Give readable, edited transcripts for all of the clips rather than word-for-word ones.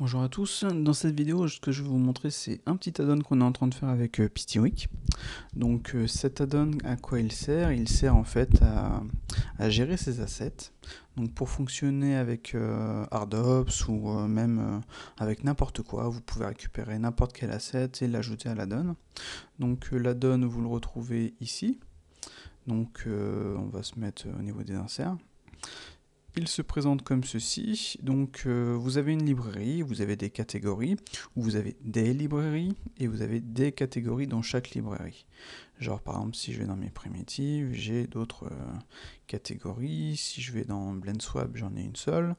Bonjour à tous, dans cette vidéo ce que je vais vous montrer c'est un petit add-on qu'on est en train de faire avec Pistiwick. Donc cet add-on à quoi il sert? Il sert en fait à gérer ses assets. Donc pour fonctionner avec HardOps ou même avec n'importe quoi, vous pouvez récupérer n'importe quel asset et l'ajouter à l'add-on. Donc l'add-on vous le retrouvez ici. Donc on va se mettre au niveau des inserts. Il se présente comme ceci, donc vous avez une librairie, vous avez des catégories, ou vous avez des librairies, et vous avez des catégories dans chaque librairie. Genre par exemple si je vais dans mes primitives, j'ai d'autres catégories, si je vais dans BlendSwap j'en ai une seule,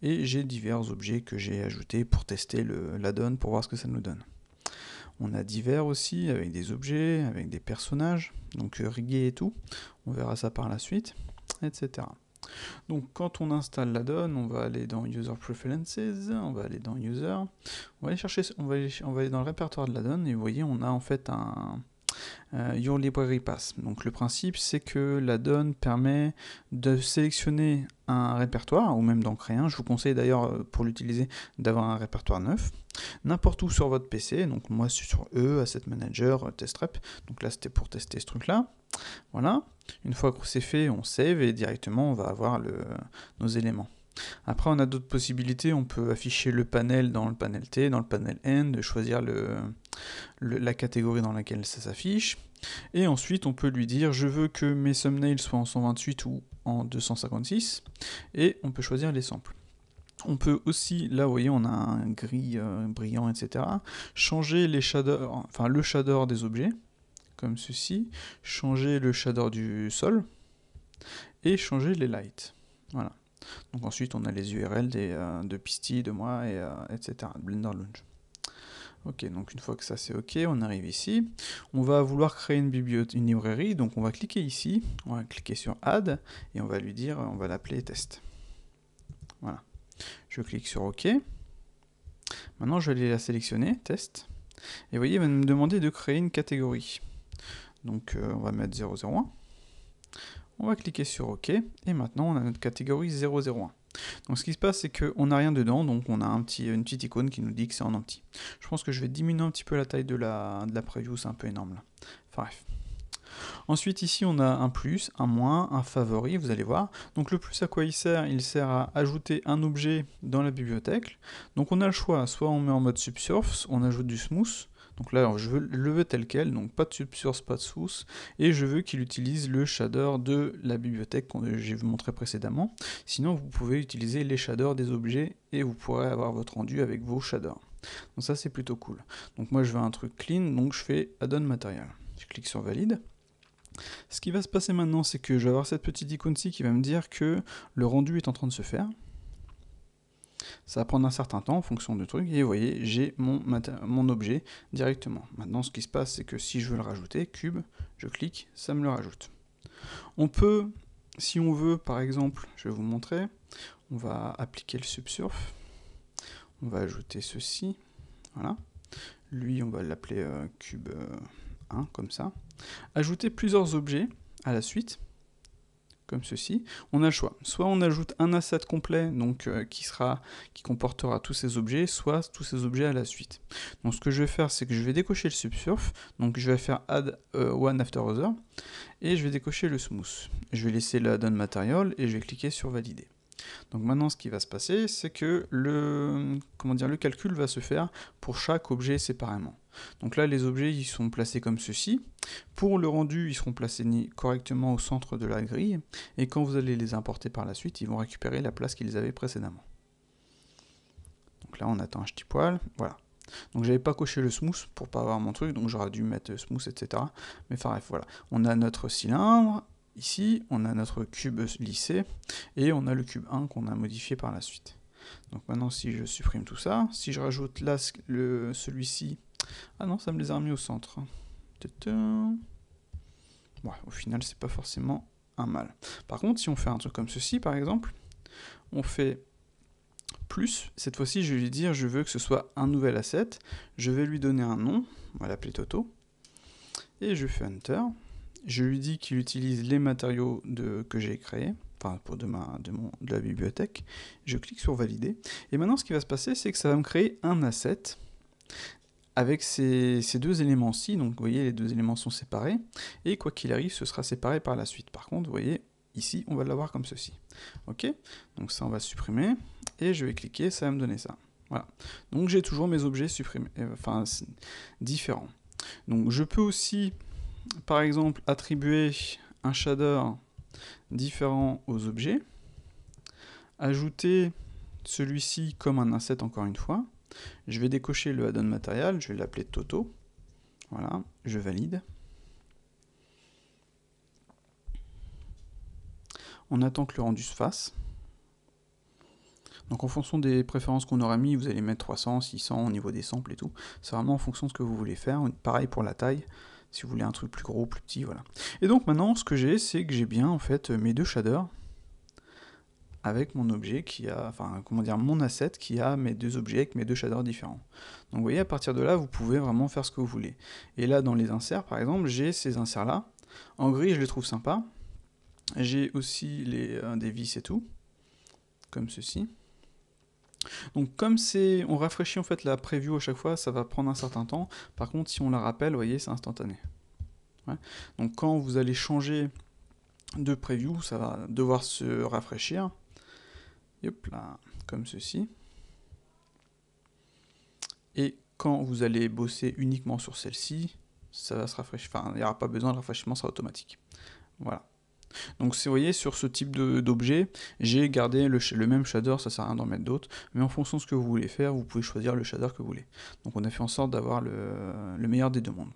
et j'ai divers objets que j'ai ajoutés pour tester l'add-on pour voir ce que ça nous donne. On a divers aussi, avec des objets, avec des personnages, donc rigués et tout, on verra ça par la suite, etc. Donc quand on installe l'add-on, on va aller dans User Preferences, on va aller dans User, on va aller chercher, on va aller dans le répertoire de l'add-on et vous voyez on a en fait un Your Library Path. Donc le principe c'est que l'add-on permet de sélectionner un répertoire ou même d'en créer un. Je vous conseille d'ailleurs pour l'utiliser d'avoir un répertoire neuf n'importe où sur votre PC. Donc moi je suis sur Asset Manager, TestRep. Donc là c'était pour tester ce truc là. Voilà, une fois que c'est fait, on save et directement on va avoir nos éléments. Après on a d'autres possibilités, on peut afficher le panel dans le panel T, dans le panel N, choisir la catégorie dans laquelle ça s'affiche. Et ensuite on peut lui dire je veux que mes thumbnails soient en 128 ou en 256 et on peut choisir les samples. On peut aussi, là vous voyez on a un gris brillant etc. Changer les shaders, enfin le shader des objets comme ceci, changer le shader du sol et changer les lights. Voilà. Donc ensuite on a les URL de Pisty, de moi, etc. de Blender Launch. Ok, donc une fois que ça c'est ok, on arrive ici. On va vouloir créer une librairie, donc on va cliquer ici, on va cliquer sur Add, et on va lui dire, on va l'appeler test. Voilà. Je clique sur OK. Maintenant je vais aller la sélectionner, test. Et vous voyez, il va me demander de créer une catégorie. Donc on va mettre 001. On va cliquer sur OK, et maintenant on a notre catégorie 001. Donc ce qui se passe, c'est qu'on n'a rien dedans, donc on a une petite icône qui nous dit que c'est en empty. Je pense que je vais diminuer un petit peu la taille de la preview, c'est un peu énorme là. Enfin bref. Ensuite ici on a un plus, un moins, un favori, vous allez voir. Donc le plus à quoi il sert? Il sert à ajouter un objet dans la bibliothèque. Donc on a le choix, soit on met en mode subsource, on ajoute du smooth. Donc là, je le veux tel quel, donc pas de subsource, pas de source, et je veux qu'il utilise le shader de la bibliothèque que j'ai montré précédemment. Sinon, vous pouvez utiliser les shaders des objets et vous pourrez avoir votre rendu avec vos shaders. Donc ça, c'est plutôt cool. Donc moi, je veux un truc clean, donc je fais Add-on Material. Je clique sur Valide. Ce qui va se passer maintenant, c'est que je vais avoir cette petite icône-ci qui va me dire que le rendu est en train de se faire. Ça va prendre un certain temps en fonction du truc, et vous voyez, j'ai mon objet directement. Maintenant, ce qui se passe, c'est que si je veux le rajouter, cube, je clique, ça me le rajoute. On peut, si on veut, par exemple, je vais vous montrer, on va appliquer le subsurf, on va ajouter ceci, voilà. Lui, on va l'appeler cube 1, comme ça. Ajouter plusieurs objets à la suite, comme ceci, on a le choix. Soit on ajoute un asset complet, donc qui comportera tous ces objets, soit tous ces objets à la suite. Donc ce que je vais faire, c'est que je vais décocher le subsurf, donc je vais faire add one after other, et je vais décocher le smooth. Je vais laisser la add-on material et je vais cliquer sur valider. Donc maintenant ce qui va se passer, c'est que le calcul va se faire pour chaque objet séparément. Donc là les objets ils sont placés comme ceci. Pour le rendu, ils seront placés correctement au centre de la grille, et quand vous allez les importer par la suite, ils vont récupérer la place qu'ils avaient précédemment. Donc là on attend un petit poil, voilà. Donc j'avais pas coché le smooth pour pas avoir mon truc, donc j'aurais dû mettre smooth, etc. Mais enfin bref, voilà. On a notre cylindre, ici, on a notre cube lissé, et on a le cube 1 qu'on a modifié par la suite. Donc maintenant, si je supprime tout ça, si je rajoute là celui-ci, ah non, ça me les a remis au centre. Ouais, au final, c'est pas forcément un mal. Par contre, si on fait un truc comme ceci, par exemple, on fait plus, cette fois-ci, je vais lui dire, je veux que ce soit un nouvel asset, je vais lui donner un nom, on va l'appeler Toto, et je fais Enter. Je lui dis qu'il utilise les matériaux que j'ai créés. enfin de la bibliothèque, je clique sur valider, et maintenant ce qui va se passer, c'est que ça va me créer un asset avec ces deux éléments-ci. Donc vous voyez, les deux éléments sont séparés, et quoi qu'il arrive, ce sera séparé par la suite. Par contre, vous voyez, ici, on va l'avoir comme ceci. Ok, donc ça, on va supprimer, et je vais cliquer, ça va me donner ça. Voilà, donc j'ai toujours mes objets supprimés, enfin différents. Donc je peux aussi, par exemple, attribuer un shader différent aux objets, ajouter celui-ci comme un asset encore une fois. Je vais décocher le add-on matériel, je vais l'appeler Toto. Voilà, je valide. On attend que le rendu se fasse. Donc en fonction des préférences qu'on aura mis, vous allez mettre 300, 600 au niveau des samples et tout. C'est vraiment en fonction de ce que vous voulez faire. Pareil pour la taille, si vous voulez un truc plus gros, plus petit, voilà. Et donc maintenant, ce que j'ai, c'est que j'ai bien en fait mes deux shaders avec mon objet qui a, enfin comment dire, mon asset qui a mes deux objets avec mes deux shaders différents. Donc vous voyez, à partir de là, vous pouvez vraiment faire ce que vous voulez. Et là, dans les inserts, par exemple, j'ai ces inserts-là. En gris, je les trouve sympas. J'ai aussi des vis et tout, comme ceci. Donc comme on rafraîchit en fait la preview à chaque fois, ça va prendre un certain temps. Par contre, si on la rappelle, vous voyez, c'est instantané. Ouais. Donc quand vous allez changer de preview, ça va devoir se rafraîchir. Hop là, comme ceci. Et quand vous allez bosser uniquement sur celle-ci, ça va se rafraîchir. Enfin, il n'y aura pas besoin de rafraîchissement, ça sera automatique. Voilà. Donc vous voyez, sur ce type d'objet, j'ai gardé le même shader, ça sert à rien d'en mettre d'autres, mais en fonction de ce que vous voulez faire, vous pouvez choisir le shader que vous voulez. Donc on a fait en sorte d'avoir le meilleur des deux mondes.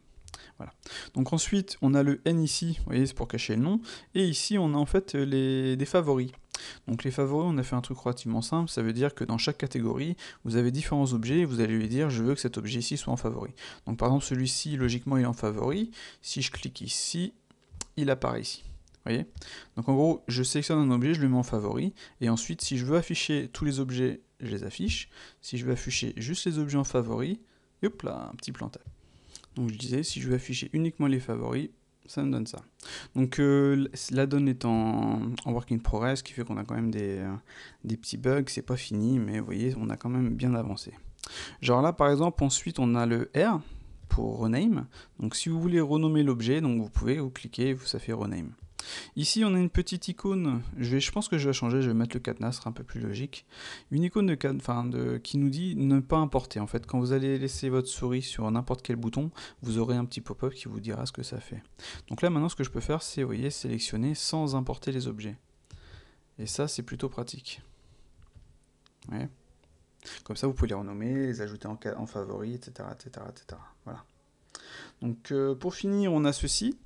Voilà. Donc ensuite, on a le N ici, vous voyez, c'est pour cacher le nom, et ici on a en fait des favoris. Donc les favoris, on a fait un truc relativement simple, ça veut dire que dans chaque catégorie, vous avez différents objets, et vous allez lui dire, je veux que cet objet ici soit en favori. Donc par exemple, celui-ci, logiquement, il est en favori, si je clique ici, il apparaît ici. Voyez. Donc en gros, je sélectionne un objet, je le mets en favori, et ensuite, si je veux afficher tous les objets, je les affiche. Si je veux afficher juste les objets en favori, hop là, un petit plantage. Donc je disais, si je veux afficher uniquement les favoris, ça me donne ça. Donc la donne est en work in progress, ce qui fait qu'on a quand même des petits bugs, c'est pas fini, mais vous voyez, on a quand même bien avancé. Genre là, par exemple, ensuite, on a le R pour rename. Donc si vous voulez renommer l'objet, donc vous pouvez, vous cliquez, ça fait rename. Ici, on a une petite icône, je pense que je vais changer, je vais mettre le cadenas, ce sera un peu plus logique. Une icône qui nous dit ne pas importer. En fait, quand vous allez laisser votre souris sur n'importe quel bouton, vous aurez un petit pop-up qui vous dira ce que ça fait. Donc là, maintenant, ce que je peux faire, c'est, vous voyez, sélectionner sans importer les objets. Et ça, c'est plutôt pratique. Ouais. Comme ça, vous pouvez les renommer, les ajouter en favori, etc., etc., etc. Voilà. Donc, pour finir, on a ceci.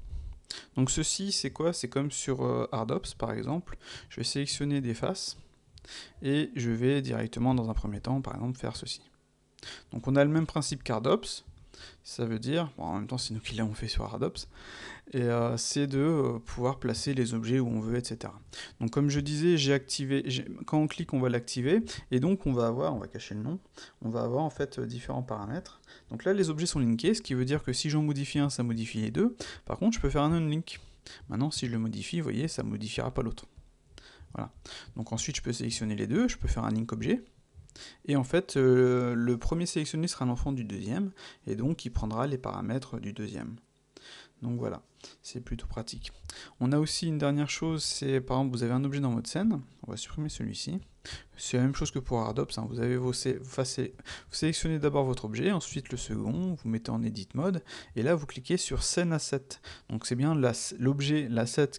Donc ceci, c'est quoi? C'est comme sur HardOps par exemple. Je vais sélectionner des faces et je vais directement dans un premier temps, par exemple, faire ceci. Donc on a le même principe qu'HardOps. Ça veut dire, bon, en même temps c'est nous qui l'avons fait sur HardOps, et c'est de pouvoir placer les objets où on veut, etc. Donc comme je disais, j'ai activé, quand on clique on va l'activer, et donc on va avoir, on va cacher le nom, on va avoir en fait différents paramètres. Donc là les objets sont linkés, ce qui veut dire que si j'en modifie un, ça modifie les deux. Par contre je peux faire un unlink. Maintenant si je le modifie, vous voyez, ça ne modifiera pas l'autre. Voilà. Donc ensuite je peux sélectionner les deux, je peux faire un link objet. Et en fait, le premier sélectionné sera l'enfant du deuxième, et donc il prendra les paramètres du deuxième. Donc voilà, c'est plutôt pratique. On a aussi une dernière chose, c'est par exemple, vous avez un objet dans votre scène, on va supprimer celui-ci. C'est la même chose que pour HardOps, hein. Vous avez vous sélectionnez d'abord votre objet, ensuite le second, vous mettez en Edit Mode, et là vous cliquez sur Scène Asset. Donc c'est bien l'objet, l'asset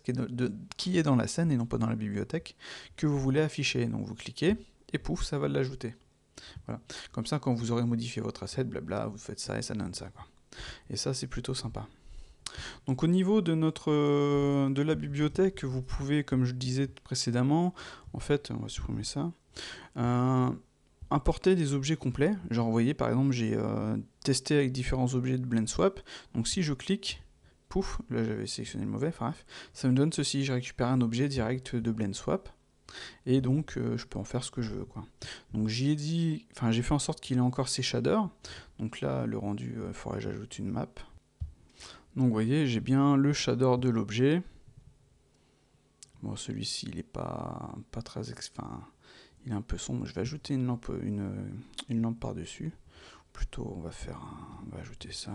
qui est dans la scène et non pas dans la bibliothèque, que vous voulez afficher. Donc vous cliquez, et pouf, ça va l'ajouter. Voilà. Comme ça, quand vous aurez modifié votre asset, blabla, vous faites ça et ça donne ça, quoi. Et ça, c'est plutôt sympa. Donc au niveau de de la bibliothèque, vous pouvez, comme je le disais précédemment, en fait, on va supprimer ça, importer des objets complets. Genre, vous voyez, par exemple, j'ai testé avec différents objets de blend swap. Donc si je clique, pouf, là j'avais sélectionné le mauvais, bref, ça me donne ceci, j'ai récupéré un objet direct de blend swap. Et donc je peux en faire ce que je veux, quoi. Donc j'ai fait en sorte qu'il ait encore ses shaders. Donc là le rendu, il faudrait que j'ajoute une map. Donc vous voyez, j'ai bien le shader de l'objet. Bon, celui-ci, il est pas très... Enfin, il est un peu sombre. Je vais ajouter une lampe par-dessus. Plutôt, on va ajouter ça.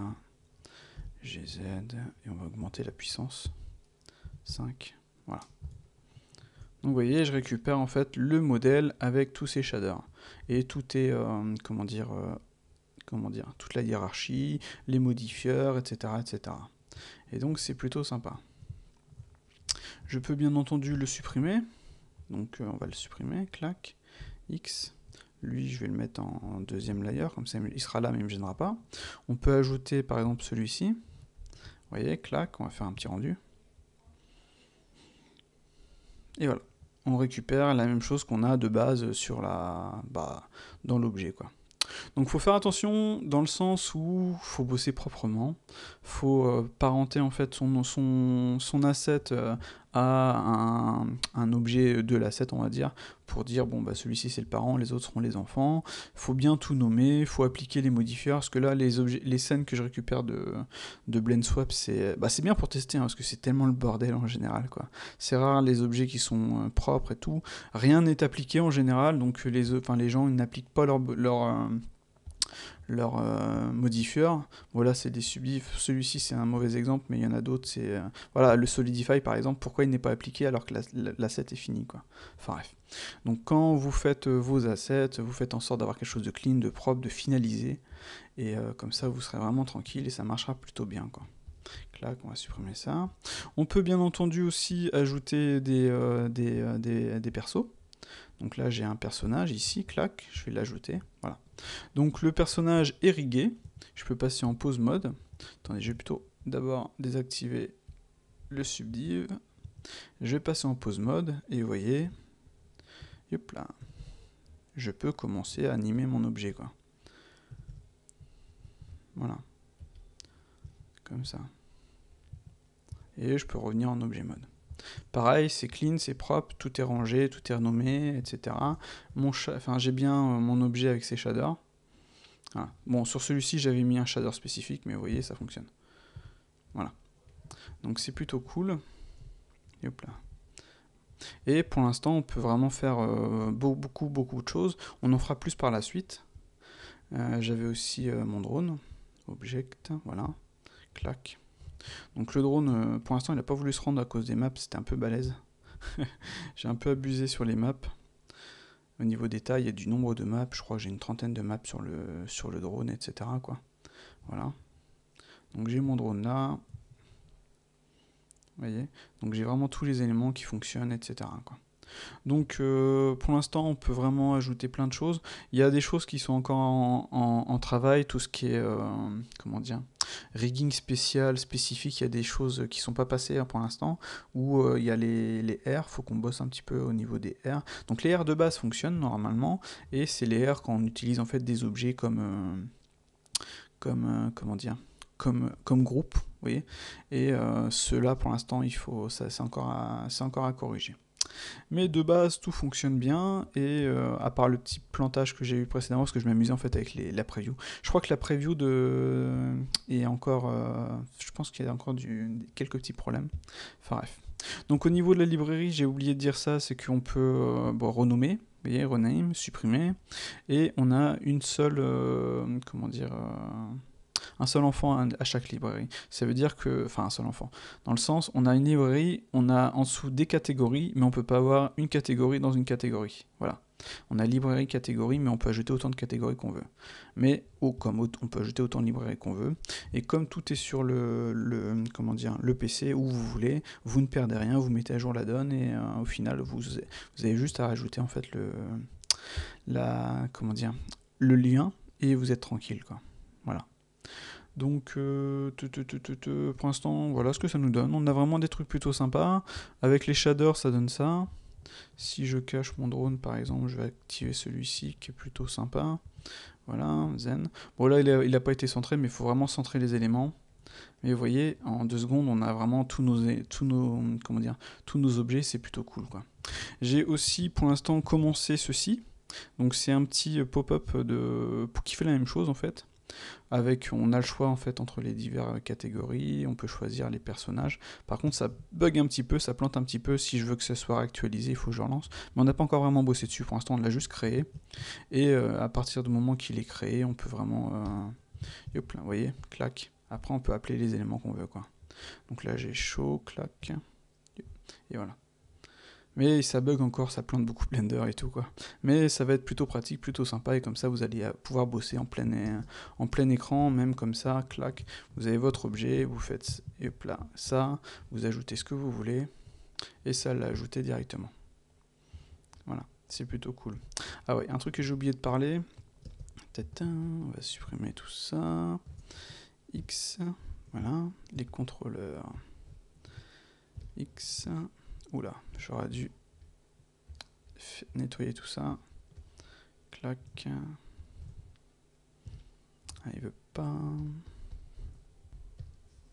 GZ. Et on va augmenter la puissance. 5. Voilà. Donc vous voyez, je récupère en fait le modèle avec tous ces shaders. Et tout est, comment dire, toute la hiérarchie, les modifieurs, etc., etc. Et donc c'est plutôt sympa. Je peux bien entendu le supprimer. Donc on va le supprimer, clac, X. Lui, je vais le mettre en deuxième layer, comme ça il sera là mais il ne me gênera pas. On peut ajouter par exemple celui-ci. Vous voyez, clac, on va faire un petit rendu. Et voilà. On récupère la même chose qu'on a de base sur dans l'objet, quoi. Donc il faut faire attention dans le sens où il faut bosser proprement, il faut parenter en fait son asset à un objet de l'asset, on va dire, pour dire bon bah celui-ci c'est le parent, les autres seront les enfants. Il faut bien tout nommer, il faut appliquer les modifiers, parce que là les scènes que je récupère de Blend Swap, c'est bien pour tester, hein, parce que c'est tellement le bordel en général, quoi. C'est rare les objets qui sont propres et tout, rien n'est appliqué en général, donc les gens ils n'appliquent pas leur modifieur. Voilà, c'est des subdifs. Celui-ci, c'est un mauvais exemple, mais il y en a d'autres. C'est voilà, le Solidify, par exemple, pourquoi il n'est pas appliqué alors que l'asset est fini, quoi. Enfin bref. Donc quand vous faites vos assets, vous faites en sorte d'avoir quelque chose de clean, de propre, de finalisé, et comme ça, vous serez vraiment tranquille et ça marchera plutôt bien, quoi. Clac, on va supprimer ça. On peut bien entendu aussi ajouter des persos. Donc là, j'ai un personnage ici, clac, je vais l'ajouter, voilà. Donc le personnage est rigué, je peux passer en pause mode. Attendez, je vais plutôt d'abord désactiver le subdiv. Je vais passer en pause mode, et vous voyez, hop là, je peux commencer à animer mon objet, quoi. Voilà. Comme ça. Et je peux revenir en objet mode. Pareil, c'est clean, c'est propre, tout est rangé, tout est renommé, etc. J'ai bien mon objet avec ses shaders. Voilà. Bon, sur celui-ci, j'avais mis un shader spécifique, mais vous voyez, ça fonctionne. Voilà. Donc c'est plutôt cool. Et hop là. Et pour l'instant, on peut vraiment faire beaucoup de choses. On en fera plus par la suite. J'avais aussi mon drone. Object, voilà. Clac. Donc le drone, pour l'instant, il n'a pas voulu se rendre à cause des maps, c'était un peu balèze. J'ai un peu abusé sur les maps. Au niveau des tailles, il y a du nombre de maps, je crois que j'ai une trentaine de maps sur le drone, etc., quoi. Voilà. Donc j'ai mon drone là. Vous voyez. Donc j'ai vraiment tous les éléments qui fonctionnent, etc., quoi. Donc pour l'instant on peut vraiment ajouter plein de choses. Il y a des choses qui sont encore en travail, tout ce qui est comment dire, rigging spécial, spécifique, il y a des choses qui sont pas passées hein, pour l'instant, où il y a les airs, faut qu'on bosse un petit peu au niveau des airs. Donc les airs de base fonctionnent normalement, et c'est les airs quand on utilise en fait des objets comme comment dire, comme groupe, vous voyez. Et ceux-là pour l'instant c'est encore à corriger. Mais de base, tout fonctionne bien, et à part le petit plantage que j'ai eu précédemment, parce que je m'amusais en fait avec la preview. Je crois que la preview est encore... je pense qu'il y a encore quelques petits problèmes. Enfin bref. Donc au niveau de la librairie, j'ai oublié de dire ça, c'est qu'on peut renommer, vous voyez, rename, supprimer, et on a une seule... comment dire... un seul enfant à chaque librairie. Ça veut dire que, enfin un seul enfant, dans le sens, on a une librairie, on a en dessous des catégories, mais on peut pas avoir une catégorie dans une catégorie. Voilà. On a librairie catégorie, mais on peut ajouter autant de catégories qu'on veut. Mais on peut ajouter autant de librairies qu'on veut. Et comme tout est sur comment dire, le PC où vous voulez, vous ne perdez rien, vous mettez à jour la donne, et au final, vous avez juste à rajouter en fait comment dire, le lien, et vous êtes tranquille, quoi. Voilà. Donc, pour l'instant, voilà ce que ça nous donne. On a vraiment des trucs plutôt sympas. Avec les shaders, ça donne ça. Si je cache mon drone, par exemple, je vais activer celui-ci qui est plutôt sympa. Voilà, zen. Bon, là, il n'a pas été centré, mais il faut vraiment centrer les éléments. Mais vous voyez, en 2 secondes, on a vraiment tous nos objets, c'est plutôt cool, quoi. J'ai aussi, pour l'instant, commencé ceci. Donc, c'est un petit pop-up qui fait la même chose, en fait. On a le choix en fait entre les diverses catégories, on peut choisir les personnages. Par contre, ça bug un petit peu, ça plante un petit peu. Si je veux que ce soit actualisé, il faut que je relance. Mais on n'a pas encore vraiment bossé dessus. Pour l'instant, on l'a juste créé. Et à partir du moment qu'il est créé, on peut vraiment... hop là, vous voyez, clac. Après, on peut appeler les éléments qu'on veut, quoi. Donc là, j'ai chaud, clac. Et voilà. Mais ça bug encore, ça plante beaucoup Blender et tout, quoi. Mais ça va être plutôt pratique, plutôt sympa, et comme ça vous allez pouvoir bosser en plein écran, même comme ça, clac. Vous avez votre objet, vous faites, et hop là, ça, vous ajoutez ce que vous voulez, et ça l'ajouter directement. Voilà, c'est plutôt cool. Ah ouais, un truc que j'ai oublié de parler, on va supprimer tout ça, X, voilà, les contrôleurs, X, oula, j'aurais dû nettoyer tout ça. Clac. Ah, il veut pas.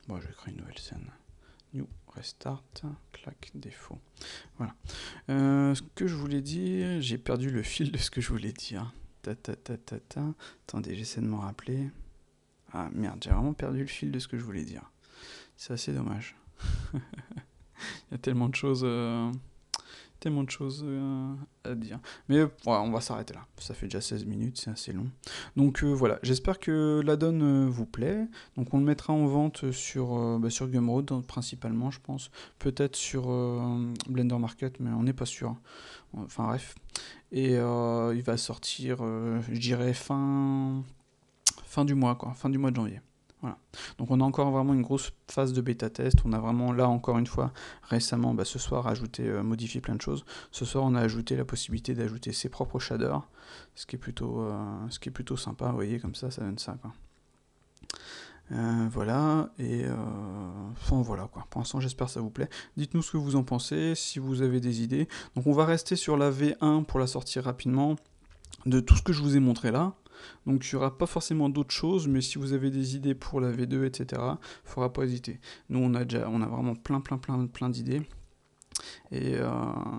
Bon, je vais créer une nouvelle scène. New, restart, clac, défaut. Voilà. Ce que je voulais dire, j'ai perdu le fil de ce que je voulais dire. Attendez, j'essaie de m'en rappeler. Ah merde, j'ai vraiment perdu le fil de ce que je voulais dire. C'est assez dommage. Il y a tellement de choses à dire. Mais voilà, on va s'arrêter là. Ça fait déjà 16 minutes, c'est assez long. Donc voilà, j'espère que l'addon vous plaît. Donc on le mettra en vente sur Gumroad, principalement, je pense. Peut-être sur Blender Market, mais on n'est pas sûr. Enfin bref. Et il va sortir, je dirais, fin du mois, quoi. Fin du mois de janvier. Voilà. Donc on a encore vraiment une grosse phase de bêta test. On a vraiment là encore une fois récemment, ce soir, modifié plein de choses. Ce soir on a ajouté la possibilité d'ajouter ses propres shaders, ce qui est plutôt sympa. Vous voyez, comme ça donne ça, quoi. Voilà, et enfin voilà quoi. Pour l'instant j'espère que ça vous plaît. Dites-nous ce que vous en pensez, si vous avez des idées. Donc on va rester sur la V1 pour la sortir rapidement de tout ce que je vous ai montré là. Donc il n'y aura pas forcément d'autres choses, mais si vous avez des idées pour la V2, etc., il ne faudra pas hésiter. Nous on a vraiment plein d'idées. Et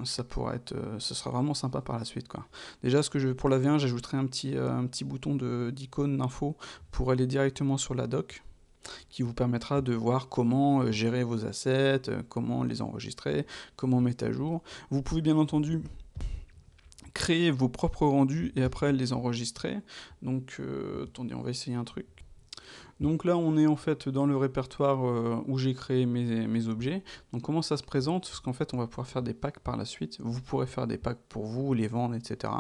ça pourra être, ce sera vraiment sympa par la suite, quoi. Déjà, pour la V1, j'ajouterai un petit bouton d'icône d'info pour aller directement sur la doc, qui vous permettra de voir comment gérer vos assets, comment les enregistrer, comment mettre à jour. Vous pouvez bien entendu créer vos propres rendus et après les enregistrer. Donc, attendez, on va essayer un truc. Donc là, on est en fait dans le répertoire où j'ai créé mes objets. Donc comment ça se présente? Parce qu'en fait, on va pouvoir faire des packs par la suite. Vous pourrez faire des packs pour vous, les vendre, etc.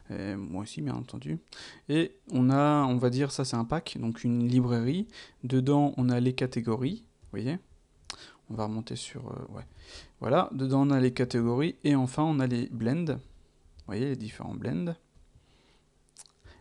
Et moi aussi, bien entendu. Et on va dire, ça c'est un pack, donc une librairie. Dedans, on a les catégories, vous voyez? On va remonter sur... ouais. Voilà, dedans on a les catégories. Et enfin, on a les blends. Vous voyez, les différents blends.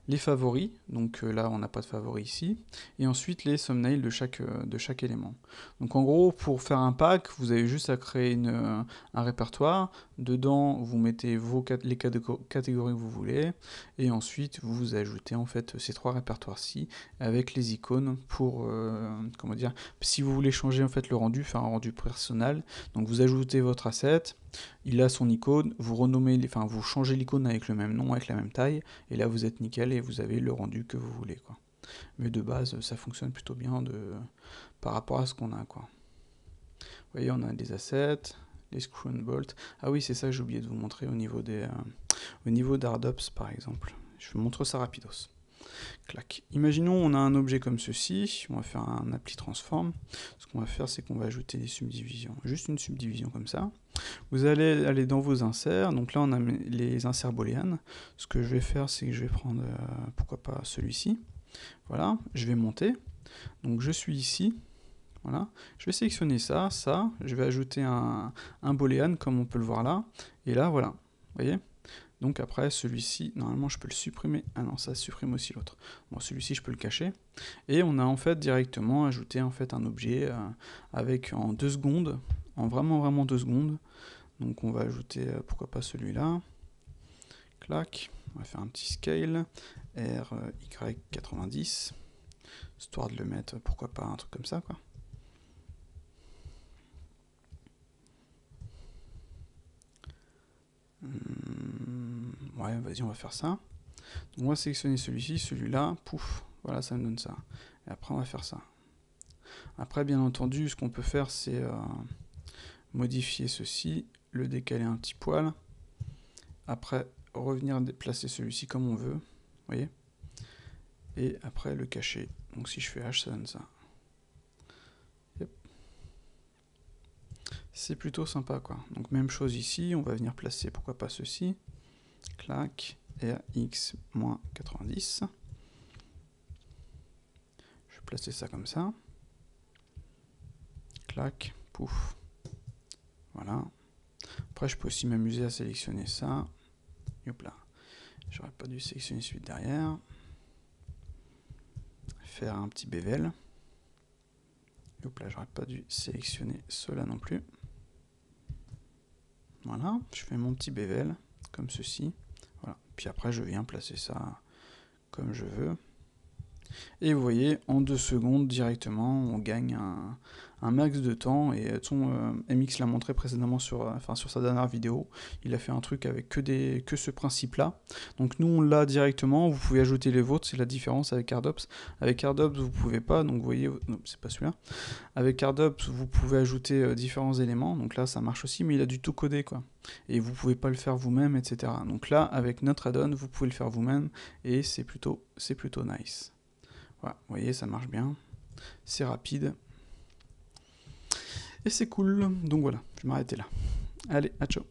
Les favoris, donc là on n'a pas de favoris ici, et ensuite les thumbnails de chaque élément. Donc en gros, pour faire un pack, vous avez juste à créer un répertoire, dedans vous mettez les catégories que vous voulez, et ensuite vous ajoutez en fait ces trois répertoires-ci avec les icônes pour, comment dire, si vous voulez changer en fait le rendu, faire un rendu personnel, donc vous ajoutez votre asset, il a son icône, vous changez l'icône avec le même nom, avec la même taille, et là vous êtes nickel et vous avez le rendu que vous voulez, quoi. Mais de base, ça fonctionne plutôt bien par rapport à ce qu'on a, quoi. Vous voyez, on a des assets, les screw and bolt. Ah oui, c'est ça que j'ai oublié de vous montrer au niveau d'Ardops, par exemple. Je vous montre ça rapidos. Clac. Imaginons on a un objet comme ceci, on va faire un appli transform. Ce qu'on va faire, c'est qu'on va ajouter des subdivisions, juste une subdivision comme ça. Vous allez aller dans vos inserts, donc là on a les inserts booléennes. Ce que je vais faire, c'est que je vais prendre, pourquoi pas celui-ci. Voilà, je vais monter. Donc je suis ici. Voilà, je vais sélectionner ça, je vais ajouter un booléen comme on peut le voir là. Et là, voilà, vous voyez? Donc après, celui-ci, normalement, je peux le supprimer. Ah non, ça supprime aussi l'autre. Bon, celui-ci, je peux le cacher. Et on a en fait directement ajouté en fait un objet avec en 2 secondes, en vraiment 2 secondes. Donc on va ajouter, pourquoi pas celui-là. Clac. On va faire un petit scale. RY90. Histoire de le mettre, pourquoi pas un truc comme ça, quoi. Ouais, vas-y, on va faire ça. Donc on va sélectionner celui-ci, celui-là, pouf, Voilà, ça me donne ça. Et après, on va faire ça. Après, bien entendu, ce qu'on peut faire, c'est modifier ceci, le décaler un petit poil. Après, revenir déplacer celui-ci comme on veut. Vous voyez? Et après, le cacher. Donc si je fais H, ça donne ça. Yep. C'est plutôt sympa, quoi. Donc même chose ici, on va venir placer, pourquoi pas ceci. Clac, RX-90. Je vais placer ça comme ça. Clac, pouf. Voilà. Après, je peux aussi m'amuser à sélectionner ça. Hop là. J'aurais pas dû sélectionner celui derrière. Faire un petit bevel. Hop là, j'aurais pas dû sélectionner cela non plus. Voilà, je fais mon petit bevel, comme ceci. Voilà. Puis après, je viens placer ça comme je veux. Et vous voyez, en 2 secondes, directement, on gagne un max de temps. Et MX l'a montré précédemment sur sa dernière vidéo. Il a fait un truc avec que ce principe-là. Donc nous, on l'a directement. Vous pouvez ajouter les vôtres, c'est la différence avec Cardops. Avec Cardops, vous pouvez pas. Donc vous voyez, non, c'est pas celui-là. Avec Cardops, vous pouvez ajouter différents éléments. Donc là, ça marche aussi, mais il a du tout codé, quoi. Et vous pouvez pas le faire vous-même, etc. Donc là, avec notre add-on, vous pouvez le faire vous-même. Et c'est plutôt nice. Voilà, vous voyez, ça marche bien, c'est rapide, et c'est cool. Donc voilà, je vais m'arrêter là. Allez, à ciao.